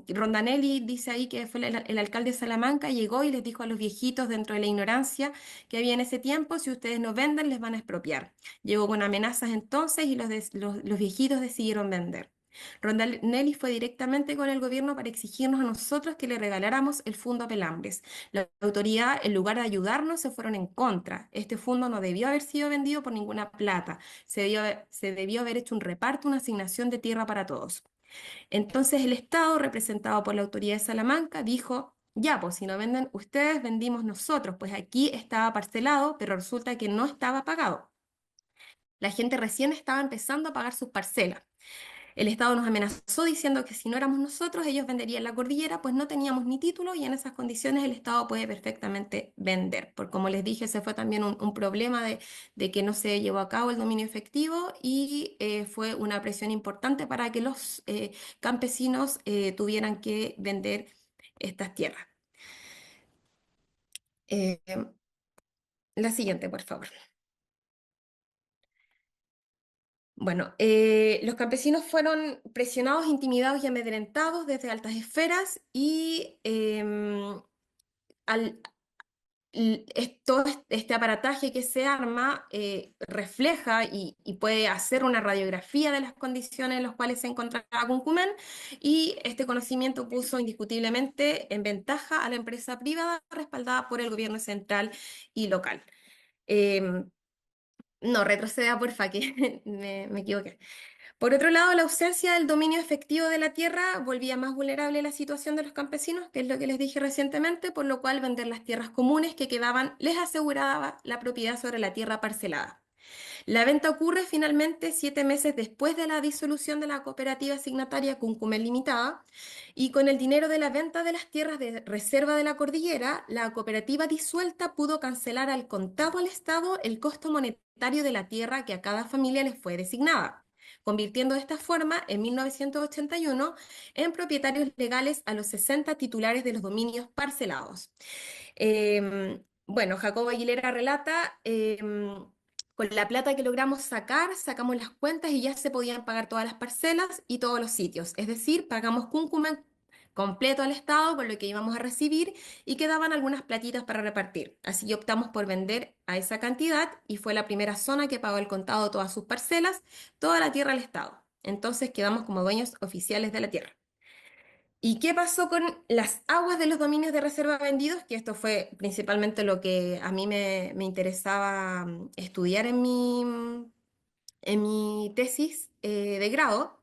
Rondanelli dice ahí que fue el alcalde de Salamanca, llegó y les dijo a los viejitos dentro de la ignorancia que había en ese tiempo, si ustedes no venden, les van a expropiar. Llegó con amenazas entonces y los viejitos decidieron vender. Rondanelli fue directamente con el gobierno para exigirnos a nosotros que le regaláramos el fondo a Pelambres. La autoridad, en lugar de ayudarnos, se fueron en contra. Este fondo no debió haber sido vendido por ninguna plata. Se debió haber hecho un reparto, una asignación de tierra para todos. Entonces el Estado, representado por la autoridad de Salamanca, dijo, ya, pues si no venden ustedes, vendimos nosotros, pues aquí estaba parcelado, pero resulta que no estaba pagado. La gente recién estaba empezando a pagar sus parcelas. El Estado nos amenazó diciendo que si no éramos nosotros, ellos venderían la cordillera, pues no teníamos ni título y en esas condiciones el Estado puede perfectamente vender. Por como les dije, ese fue también un problema de que no se llevó a cabo el dominio efectivo y fue una presión importante para que los campesinos tuvieran que vender estas tierras. Eh, la siguiente, por favor. Bueno, los campesinos fueron presionados, intimidados y amedrentados desde altas esferas y al, todo este aparataje que se arma refleja y puede hacer una radiografía de las condiciones en las cuales se encontraba Cuncumen y este conocimiento puso indiscutiblemente en ventaja a la empresa privada respaldada por el gobierno central y local. Em, no, retroceda, porfa, que me equivoqué. Por otro lado, la ausencia del dominio efectivo de la tierra volvía más vulnerable la situación de los campesinos, que es lo que les dije recientemente, por lo cual vender las tierras comunes que quedaban les aseguraba la propiedad sobre la tierra parcelada. La venta ocurre finalmente 7 meses después de la disolución de la cooperativa signataria Cuncumen Limitada y con el dinero de la venta de las tierras de reserva de la cordillera, la cooperativa disuelta pudo cancelar al contado al Estado el costo monetario de la tierra que a cada familia les fue designada, convirtiendo de esta forma en 1981 en propietarios legales a los 60 titulares de los dominios parcelados. Bueno, Jacobo Aguilera relata, con la plata que logramos sacar, sacamos las cuentas y ya se podían pagar todas las parcelas y todos los sitios. Es decir, pagamos Cuncumen completo al Estado por lo que íbamos a recibir y quedaban algunas platitas para repartir. Así que optamos por vender a esa cantidad y fue la primera zona que pagó el contado todas sus parcelas, toda la tierra al Estado. Entonces quedamos como dueños oficiales de la tierra. ¿Y qué pasó con las aguas de los dominios de reserva vendidos? Que esto fue principalmente lo que a mí me interesaba estudiar en mi tesis de grado.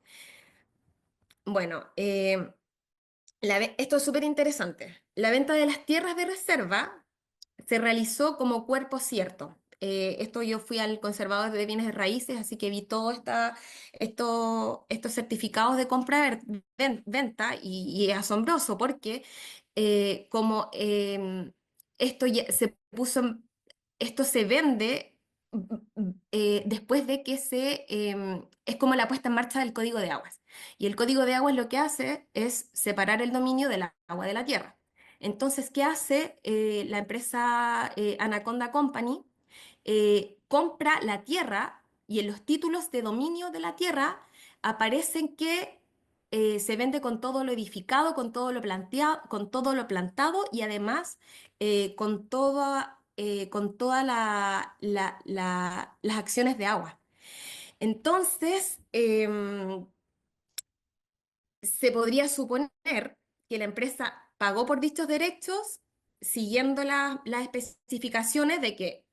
Bueno, esto es súper interesante. La venta de las tierras de reserva se realizó como cuerpo cierto. Esto yo fui al conservador de bienes de raíces, así que vi todos estos certificados de compra-venta y es asombroso porque como esto se puso, esto se vende después de que es como la puesta en marcha del Código de Aguas. Y el Código de Aguas lo que hace es separar el dominio del agua de la tierra. Entonces, ¿qué hace la empresa Anaconda Company? Compra la tierra y en los títulos de dominio de la tierra aparecen que se vende con todo lo edificado, con todo lo planteado, con todo lo plantado y además con todas las acciones de agua. Entonces, se podría suponer que la empresa pagó por dichos derechos siguiendo las especificaciones de que,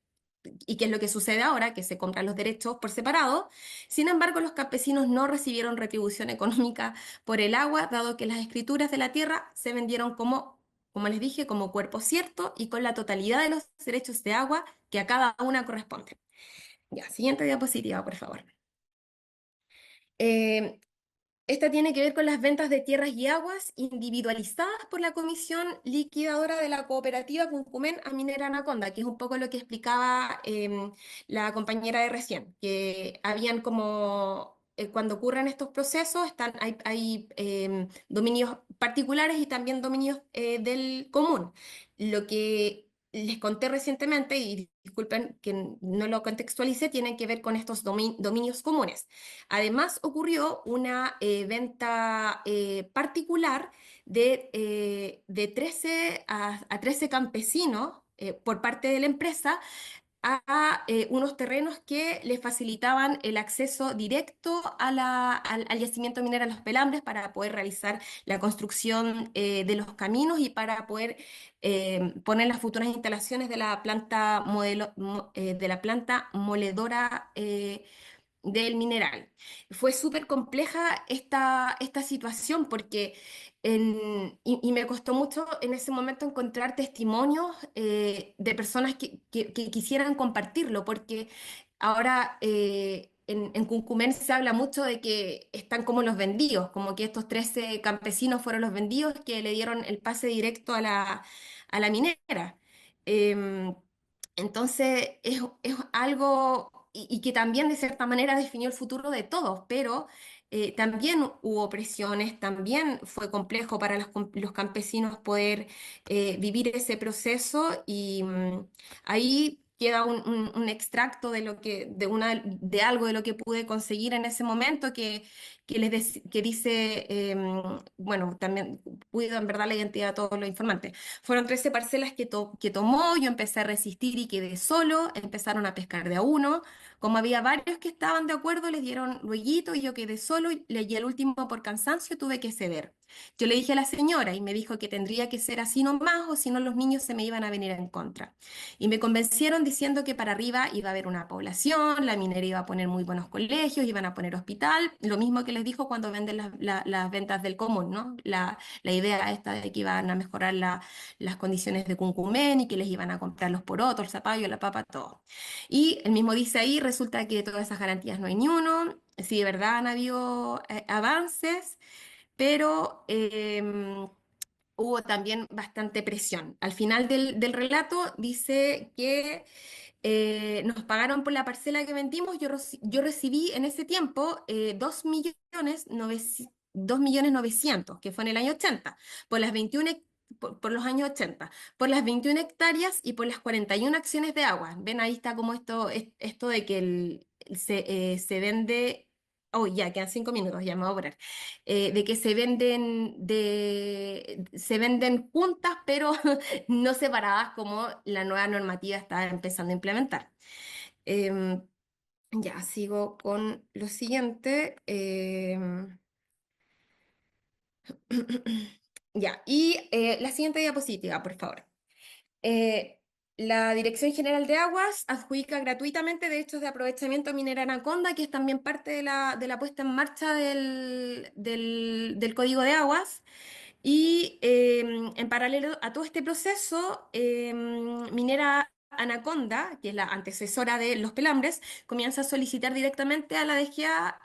y que es lo que sucede ahora, que se compran los derechos por separado. Sin embargo, los campesinos no recibieron retribución económica por el agua, dado que las escrituras de la tierra se vendieron como les dije, como cuerpo cierto y con la totalidad de los derechos de agua que a cada una corresponde. Ya, siguiente diapositiva, por favor. Eh, Esta tiene que ver con las ventas de tierras y aguas individualizadas por la comisión liquidadora de la cooperativa Cuncumen a Minera Anaconda, que es un poco lo que explicaba la compañera de recién, que habían como, cuando ocurren estos procesos, hay dominios particulares y también dominios del común. Lo que les conté recientemente, y disculpen que no lo contextualicé, tienen que ver con estos dominios comunes. Además, ocurrió una venta particular de 13 a 13 campesinos por parte de la empresa a unos terrenos que les facilitaban el acceso directo al yacimiento minero Los Pelambres para poder realizar la construcción de los caminos y para poder poner las futuras instalaciones de la planta de la planta moledora del mineral. Fue súper compleja esta situación porque y me costó mucho en ese momento encontrar testimonios de personas que quisieran compartirlo, porque ahora en Cuncumén se habla mucho de que están como los vendidos, como que estos 13 campesinos fueron los vendidos que le dieron el pase directo a la minera. Em, entonces es algo y que también de cierta manera definió el futuro de todos, pero también hubo presiones, también fue complejo para los campesinos poder vivir ese proceso y ahí queda un extracto de lo de algo de lo que pude conseguir en ese momento que dice, bueno, también cuido en verdad la identidad de todos los informantes. Fueron 13 parcelas que tomó, yo empecé a resistir y quedé solo, empezaron a pescar de a uno, como había varios que estaban de acuerdo, les dieron lueguito y yo quedé solo y el último por cansancio tuve que ceder. Yo le dije a la señora y me dijo que tendría que ser así nomás o si no los niños se me iban a venir en contra. Y me convencieron diciendo que para arriba iba a haber una población, la minera iba a poner muy buenos colegios, iban a poner hospital, lo mismo que les dijo cuando venden las ventas del común, ¿no? La idea esta de que iban a mejorar las condiciones de Cuncumén y que les iban a comprar los porotos, el zapallo, la papa, todo. Y el mismo dice ahí, resulta que de todas esas garantías no hay ni uno, sí, de verdad han habido avances, pero hubo también bastante presión. Al final del relato dice que nos pagaron por la parcela que vendimos, yo recibí en ese tiempo 2.900.000, que fue en el año 80, por las 21 por los años 80, por las 21 hectáreas y por las 41 acciones de agua. Ven, ahí está como esto de que se vende. Oh, ya, quedan 5 minutos, ya me voy a poner. De que se venden juntas, pero no separadas como la nueva normativa está empezando a implementar. Em, ya, sigo con lo siguiente. Ya, y la siguiente diapositiva, por favor. Eh, la Dirección General de Aguas adjudica gratuitamente derechos de aprovechamiento minera Anaconda, que es también parte de la puesta en marcha del Código de Aguas. Y en paralelo a todo este proceso, Minera Anaconda, que es la antecesora de Los Pelambres, comienza a solicitar directamente a la DGA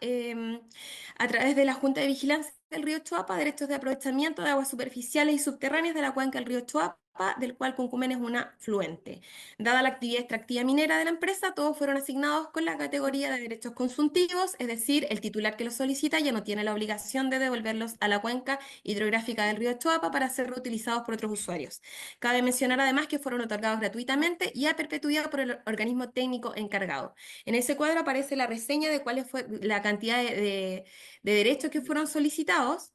a través de la Junta de Vigilancia del río Choapa derechos de aprovechamiento de aguas superficiales y subterráneas de la cuenca del río Choapa, del cual Cuncumén es una fluente. Dada la actividad extractiva minera de la empresa, todos fueron asignados con la categoría de derechos consuntivos, es decir, el titular que los solicita ya no tiene la obligación de devolverlos a la cuenca hidrográfica del río Choapa para ser reutilizados por otros usuarios. Cabe mencionar además que fueron otorgados gratuitamente y a perpetuidad por el organismo técnico encargado. En ese cuadro aparece la reseña de cuál fue la cantidad de derechos que fueron solicitados.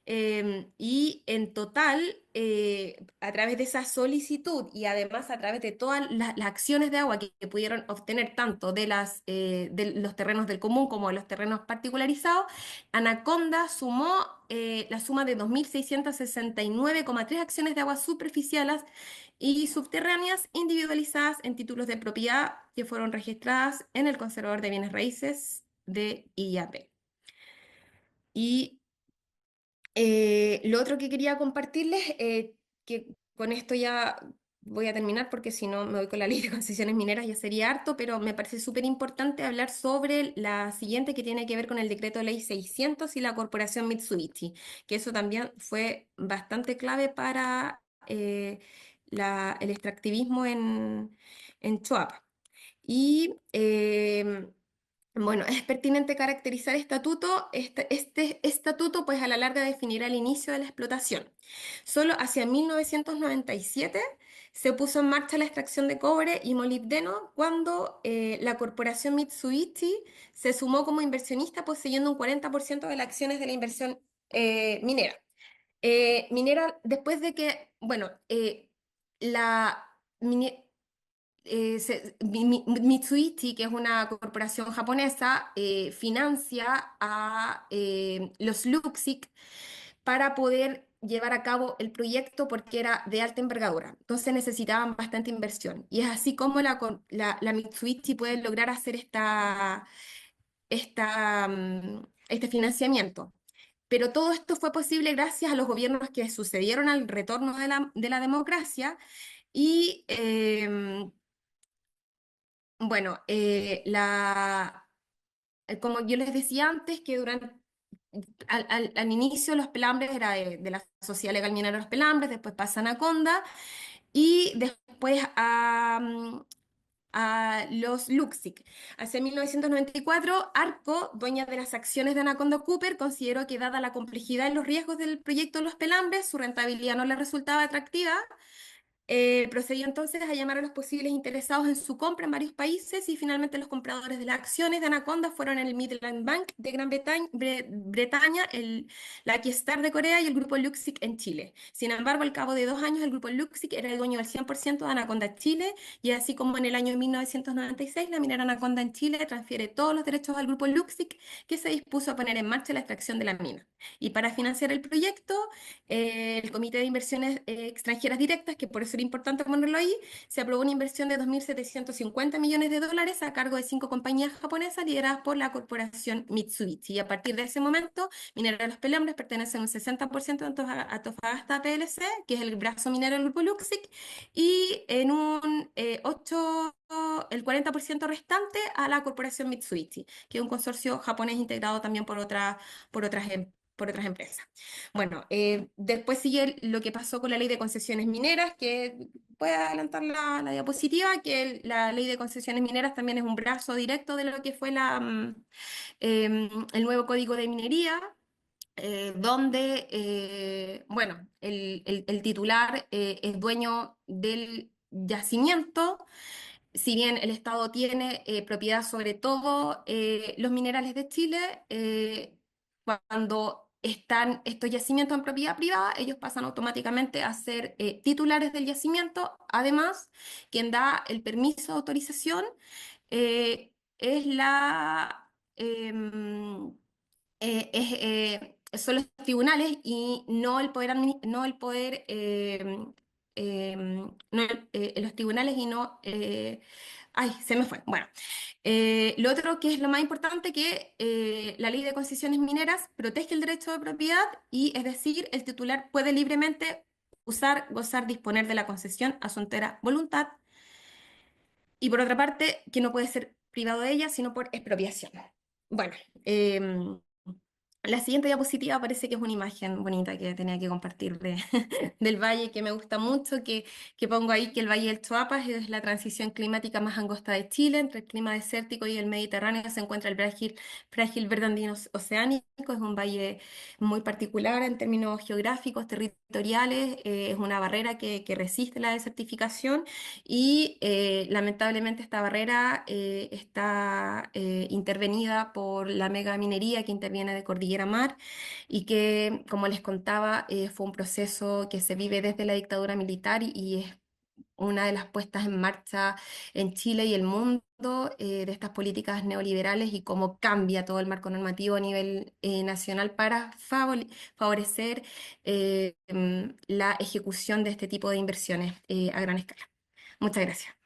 Y en total, a través de esa solicitud y además a través de todas las acciones de agua que pudieron obtener tanto de los terrenos del común como de los terrenos particularizados, Anaconda sumó la suma de 2.669,3 acciones de aguas superficiales y subterráneas individualizadas en títulos de propiedad que fueron registradas en el Conservador de Bienes Raíces de IAP. Y lo otro que quería compartirles, que con esto ya voy a terminar porque si no me voy con la ley de concesiones mineras, ya sería harto, pero me parece súper importante hablar sobre la siguiente que tiene que ver con el decreto ley 600 y la corporación Mitsubishi, que eso también fue bastante clave para el extractivismo en Choapa. Y bueno, es pertinente caracterizar este estatuto, pues a la larga definirá el inicio de la explotación. Solo hacia 1997 se puso en marcha la extracción de cobre y molibdeno cuando la corporación Mitsubishi se sumó como inversionista poseyendo un 40% de las acciones de la inversión minera. Minera, después de que, bueno, la mine- Mitsubishi, que es una corporación japonesa, financia a los Luxic para poder llevar a cabo el proyecto porque era de alta envergadura. Entonces necesitaban bastante inversión. Y es así como la Mitsubishi puede lograr hacer este financiamiento. Pero todo esto fue posible gracias a los gobiernos que sucedieron al retorno de la democracia y bueno, como yo les decía antes, que al inicio los pelambres era de la Sociedad Legal Minera de los Pelambres, después pasa a Anaconda y después a los Luxic. Hacia 1994, Arco, dueña de las acciones de Anaconda Cooper, consideró que dada la complejidad y los riesgos del proyecto de los pelambres, su rentabilidad no le resultaba atractiva. Procedió entonces a llamar a los posibles interesados en su compra en varios países y finalmente los compradores de las acciones de Anaconda fueron el Midland Bank de Gran Bretaña, la Star de Corea y el grupo Luxic en Chile. Sin embargo, al cabo de 2 años, el grupo Luxic era el dueño del 100% de Anaconda Chile y así como en el año 1996, la minera Anaconda en Chile transfiere todos los derechos al grupo Luxic que se dispuso a poner en marcha la extracción de la mina. Y para financiar el proyecto, el Comité de Inversiones Extranjeras Directas, que por eso era importante ponerlo ahí, se aprobó una inversión de 2.750 millones de dólares a cargo de 5 compañías japonesas lideradas por la corporación Mitsubishi. Y a partir de ese momento, Minera de los Pelambres pertenece a un 60% de Antofagasta PLC, que es el brazo minero del grupo Luxic, y en un 8, el 40% restante a la corporación Mitsubishi, que es un consorcio japonés integrado también por otras empresas. Bueno, después sigue lo que pasó con la ley de concesiones mineras, que puede adelantar la diapositiva, que la ley de concesiones mineras también es un brazo directo de lo que fue el nuevo código de minería, donde, bueno, el titular es dueño del yacimiento. Si bien el Estado tiene propiedad sobre todo los minerales de Chile, cuando están estos yacimientos en propiedad privada, ellos pasan automáticamente a ser titulares del yacimiento. Además, quien da el permiso de autorización es son los tribunales y no el poder, no el poder no los tribunales y no... ay, se me fue. Bueno, lo otro que es lo más importante, que la ley de concesiones mineras protege el derecho de propiedad y es decir, el titular puede libremente usar, gozar, disponer de la concesión a su entera voluntad y por otra parte, que no puede ser privado de ella, sino por expropiación. Bueno, la siguiente diapositiva parece que es una imagen bonita que tenía que compartir del valle, que me gusta mucho, que pongo ahí que el Valle del Choapas es la transición climática más angosta de Chile. Entre el clima desértico y el Mediterráneo se encuentra el frágil verde andino oceánico. Es un valle muy particular en términos geográficos, territoriales. Es una barrera que resiste la desertificación y lamentablemente esta barrera está intervenida por la megaminería que interviene de Cordillera Mar y que, como les contaba, fue un proceso que se vive desde la dictadura militar y es una de las puestas en marcha en Chile y el mundo de estas políticas neoliberales y cómo cambia todo el marco normativo a nivel nacional para favorecer la ejecución de este tipo de inversiones a gran escala. Muchas gracias.